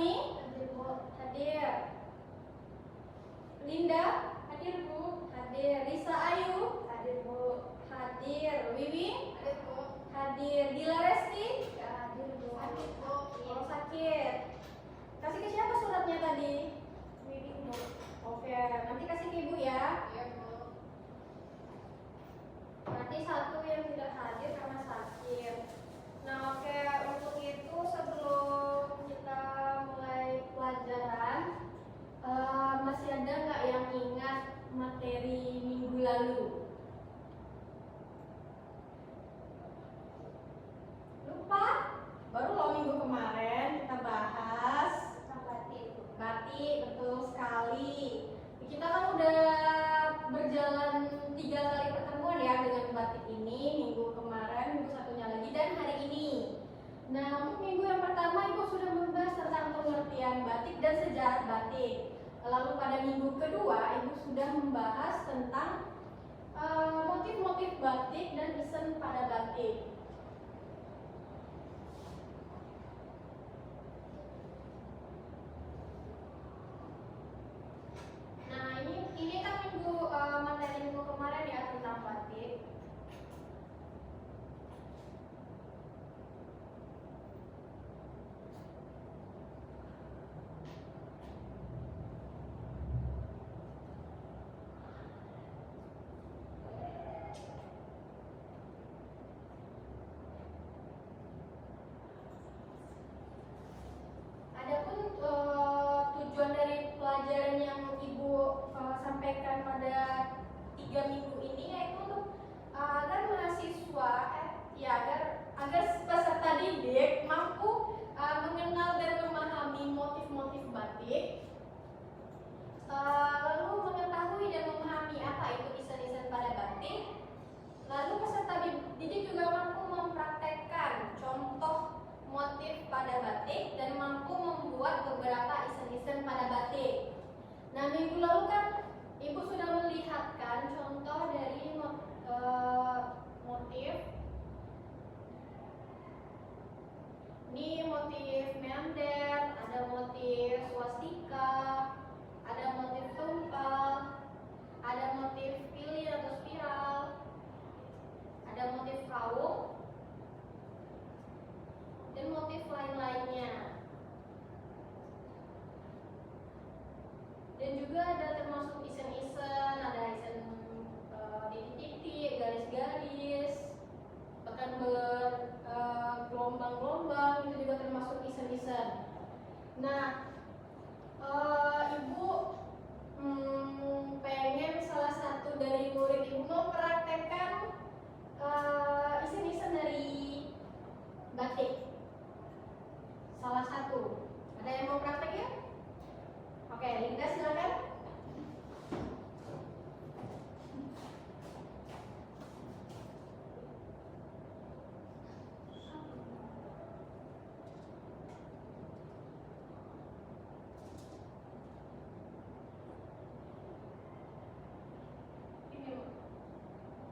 Fani? Hadir Bu. Hadir. Linda? Hadir Bu. Hadir. Risa Ayu? Hadir Bu. Hadir. Wiwi? Hadir Bu. Hadir. Dila Resti? Ya, hadir Bu. Hadir Bu. Oh, sakit. Kasih ke siapa suratnya tadi? Wiwi Bu. Oke, nanti kasih ke Ibu ya. Iya Bu. Berarti satu yang tidak hadir karena sakit. Nah, oke, untuk itu sebelum kita mulai pelajaran, masih ada nggak yang ingat materi minggu lalu? Lupa? Baru loh minggu kemarin kita bahas batik. Batik, betul sekali. Kita kan udah berjalan 3 kali pertemuan ya dengan batik ini, minggu kemarin, minggu satunya lagi, dan hari ini. Nah, untuk minggu yang pertama Ibu sudah membahas tentang pengertian batik dan sejarah batik. Lalu pada minggu kedua Ibu sudah membahas tentang motif-motif batik dan desain pada batik. Nah, ini kan materi minggu kemarin ya tentang batik. Adapun tujuan dari pelajaran yang Ibu sampaikan pada 3 minggu ini yaitu untuk agar mahasiswa agar peserta didik mampu mengenal dan memahami motif-motif batik, lalu mengetahui dan memahami apa itu desain-desain pada batik. Lalu peserta didik juga mampu mempraktekkan contoh motif pada batik dan mampu membuat beberapa desain-desain pada batik. Nah, minggu lalu kan Ibu sudah melihatkan contoh dari motif. Ini motif meander, ada motif swastika, ada motif tumpal, ada motif lilin atau spiral, ada motif kaum, dan motif lain-lainnya. Dan juga ada termasuk isen-isen, ada isen titik-titik, garis-garis, bahkan bergelombang-gelombang, itu juga termasuk isen-isen. Nah, Ibu pengen salah satu dari murid Ibu mempraktekkan isen-isen dari batik. Salah satu. Ada yang mau praktek ya? Oke, Linda silakan.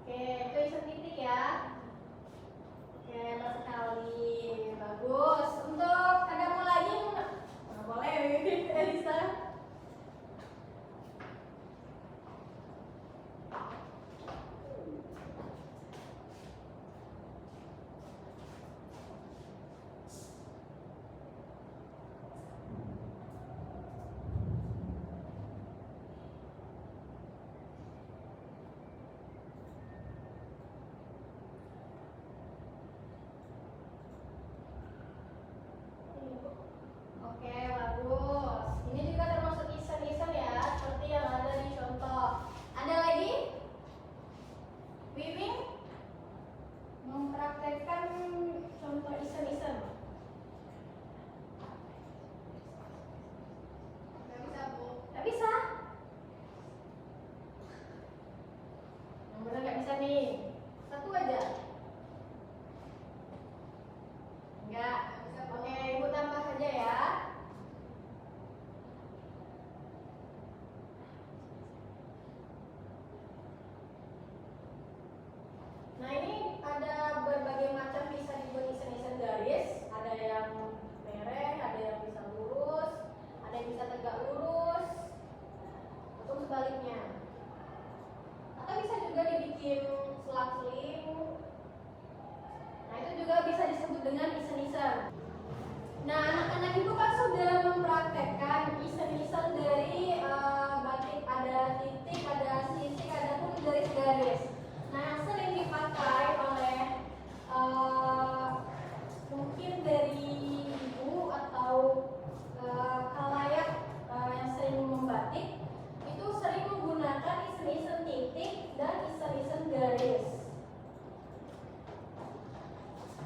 Oke, itu isen titik ya. Oke, hebat sekali. Bagus. Untuk ada mau lagi? Nggak boleh, Elisa. bikin selang-seling. Nah, itu juga bisa disebut dengan isen-isen. Nah, anak-anak itu kan sudah mempraktekkan isen-isen dari batik, ada titik, ada sisik, ada pun garis-garis. Nah, yang sering dipakai oleh mungkin dari ibu atau khalayak yang sering membatik itu sering menggunakan isen-isen titik dan isen-isen garis.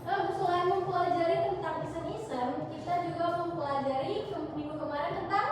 Lalu selain mempelajari tentang isen-isen, kita juga mempelajari minggu kemarin tentang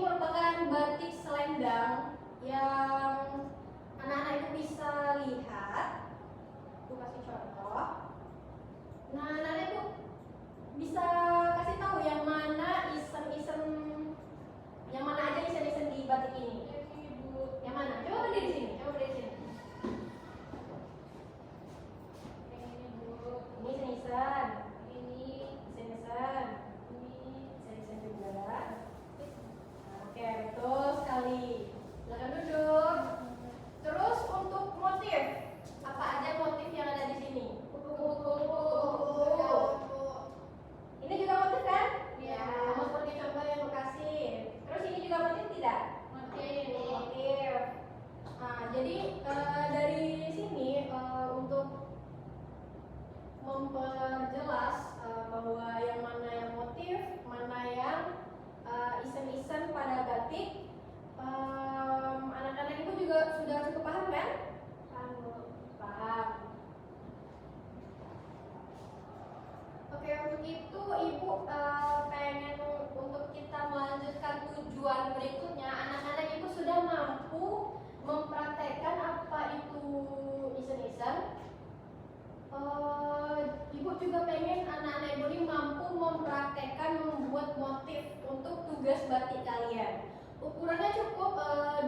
merupakan batik selendang yang anak-anak itu bisa lihat. Aku kasih contoh. Nah, anak-anak itu bisa kasih tahu yang mana isen-isen, yang mana aja isen-isen di batik ini. Yang mana? Coba berdiri di sini. Coba berdiri di sini. Ini isen-isen. Ini isen-isen. Ini isen-isen juga. Oke, betul sekali. Silakan duduk. Terus untuk motif, apa aja motif yang ada di sini? Ini juga motif kan? Ya. Sama seperti contoh yang aku kasih. Terus ini juga motif tidak? Motif. Nah, jadi dari sini untuk memperjelas bahwa yang mana yang motif, mana yang isen-isen pada batik, anak-anak ibu juga sudah cukup paham kan? Paham. Oke, untuk itu ibu pengen untuk kita melanjutkan tujuan berikutnya. Anak-anak ibu sudah mampu mempraktekkan apa itu isen-isen. Ibu juga pengen anak-anak ibu ini mampu mempraktekkan membuat motif untuk tugas batik kalian. Ukurannya cukup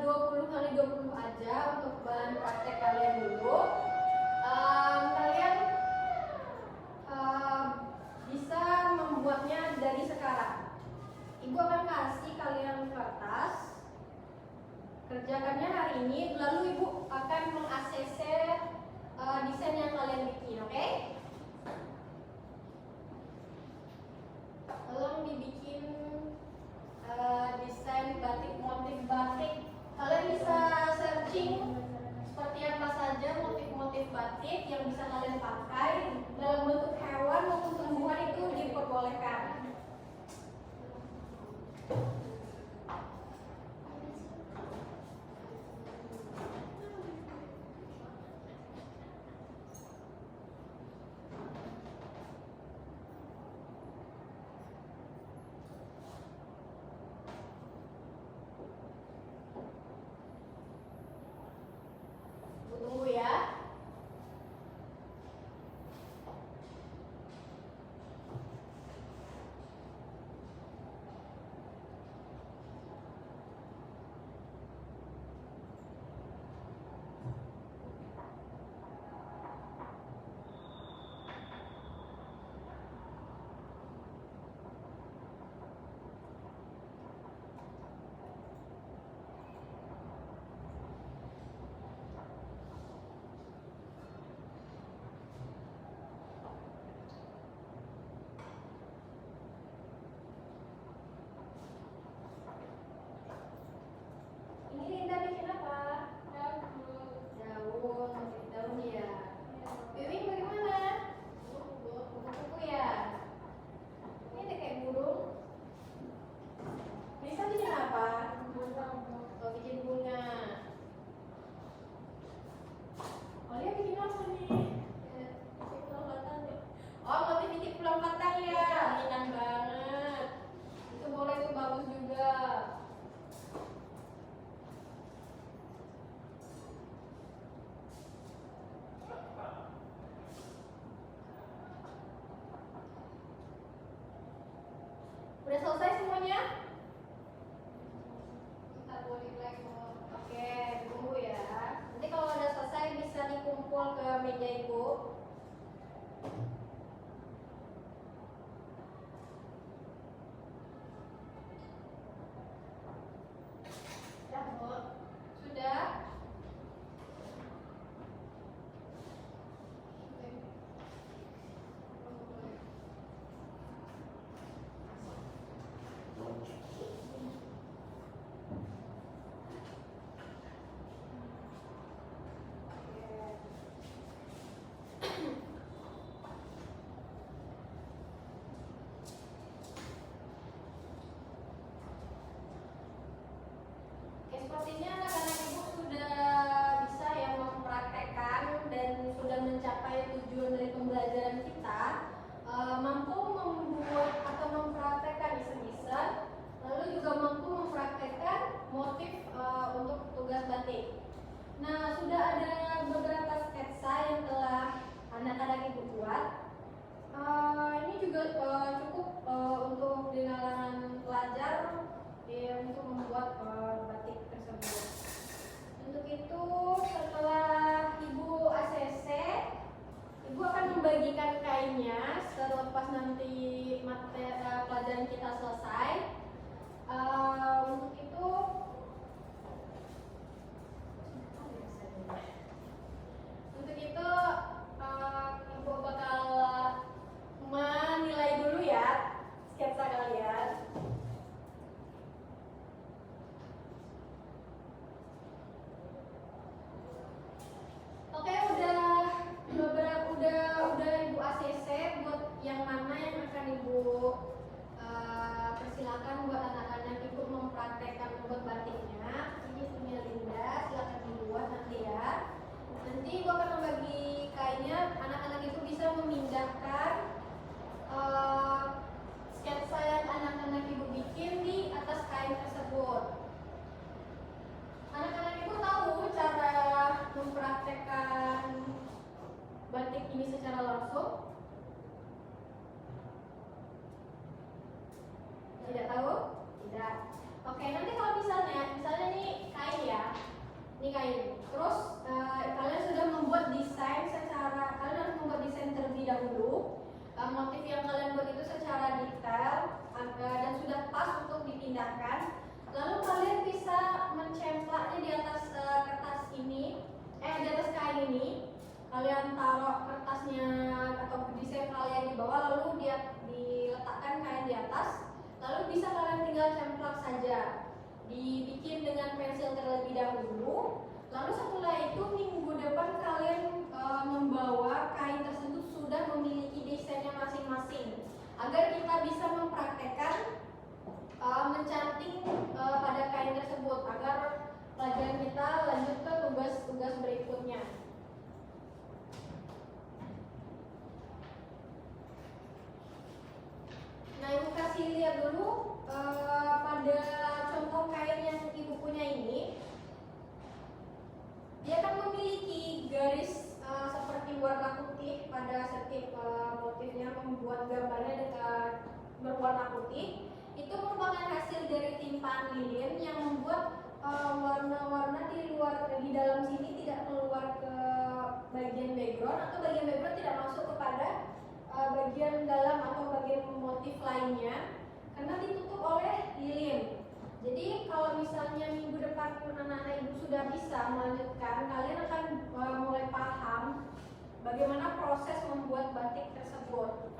20x20 aja untuk bahan praktek kalian dulu. Kalian bisa membuatnya dari sekarang. Ibu akan kasih kalian kertas. Kerjakannya hari ini, lalu ibu akan meng-ACC desain yang kalian bikin, oke? Tolong dibikin desain batik, motif batik. Kalian bisa searching seperti apa saja motif-motif batik yang bisa kalian pakai dalam bentuk hewan maupun tumbuhan, itu diperbolehkan. Tunggu ya. Ini Linda bikin apa? Daun, motif daun ya. Wiwin bagaimana? Kupu-kupu ya. Ini ada kayak burung. Bisa bikin apa? Oh, bikin bunga. Olia bikin apa nih? Oh, motif titik pulang batang ya. Indah banget. Itu boleh, itu bagus juga. Udah selesai semuanya? Kita boleh blackboard. Oke, tunggu ya. Nanti kalau udah selesai bisa dikumpul ke meja ibu. Sudah, Bu? Sudah? Sepertinya anak-anak ibu sudah bisa yang mempraktekkan dan sudah mencapai tujuan dari pembelajaran kita, mampu membuat atau mempraktekkan isen-isen, lalu juga mampu mempraktekkan Oke, nanti kalau misalnya nih kain ya, ini kain. Terus kalian sudah membuat desain kalian harus membuat desain terlebih dahulu. Motif yang kalian buat itu secara detail dan sudah pas untuk dipindahkan. Lalu kalian bisa mencemplaknya di atas kertas ini, di atas kain ini. Kalian taruh kertasnya atau desain kalian di bawah, lalu dia diletakkan kain di atas. Lalu bisa kalian tinggal cemplak saja. Dibikin dengan pensil terlebih dahulu. Lalu setelah itu minggu depan kalian membawa kain tersebut sudah memiliki desainnya masing-masing, agar kita bisa mempraktekkan mencanting pada kain tersebut, agar pelajaran kita lanjut ke tugas-tugas berikutnya. Nah, ibu kasih lihat dulu pada contoh kain yang ibu punya ini. Dia kan memiliki garis seperti warna putih pada setiap motifnya, membuat gambarnya dengan berwarna putih. Itu merupakan hasil dari timpaan lilin yang membuat warna-warna di dalam sini tidak keluar ke bagian background, atau bagian background tidak masuk kepada bagian dalam atau bagian motif lainnya karena ditutup oleh lilin. Jadi kalau misalnya minggu depan anak-anak ibu sudah bisa melanjutkan, kalian akan mulai paham bagaimana proses membuat batik tersebut.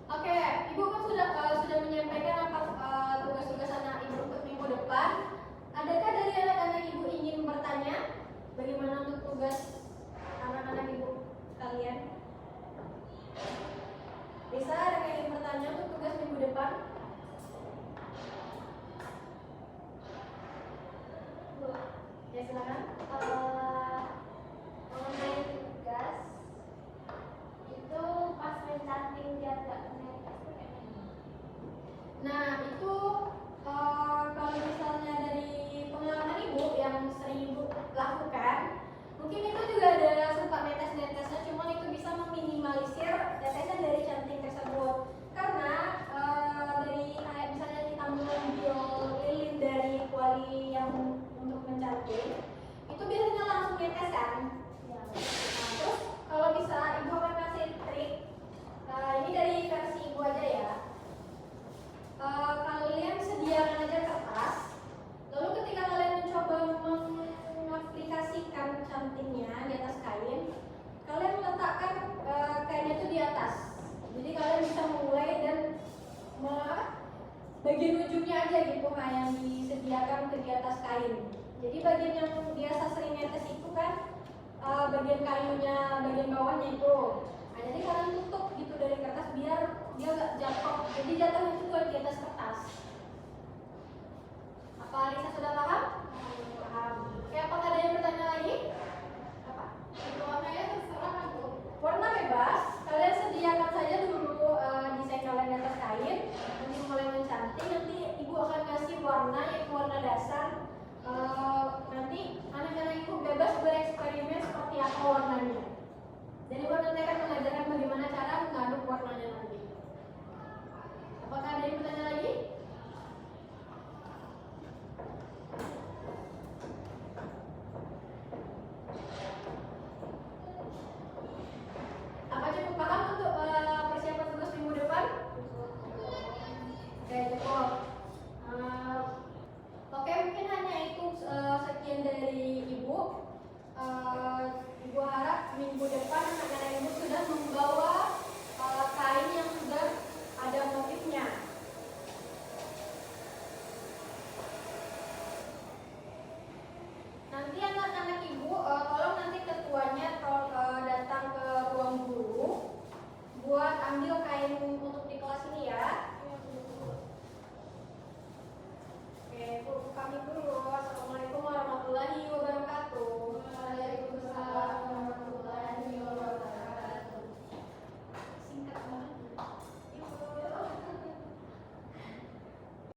Oke, ibu kan sudah menyampaikan apa tugas-tugas anak ibu untuk minggu depan. Adakah dari anak-anak ibu ingin bertanya bagaimana untuk tugas anak-anak ibu kalian? Bisa ada yang ingin bertanya untuk tugas minggu depan? Ya, silakan. Mengenai tugas itu pas mencanting dia nggak menetes. Nah, itu kalau misalnya dari pengalaman ibu yang sering ibu lakukan, mungkin itu juga ada sempat netes-netesnya, cuman itu bisa meminimalisir tetesan dari canting tersebut. Karena dari kayak misalnya kita mengambil lilin dari kuali yang untuk mencanting, itu biasanya langsung netes kan? Ya. Nah, terus kalau bisa ibu akan kasih trik. Ini dari versi ibu aja ya. Kalian sediakan aja kertas. Lalu ketika kalian mencoba mengaplikasikan cantingnya di atas kain, kalian letakkan kainnya itu di atas. Jadi kalian bisa memulai dan bagian ujungnya aja gitu kayak yang disediakan di atas kain. Jadi bagian yang biasa sering netes itu kan bagian kayunya, bagian bawahnya itu. Nah, jadi kalian tutup gitu dari kertas biar dia nggak jatuh. Jadi jatuhnya itu di atas kertas.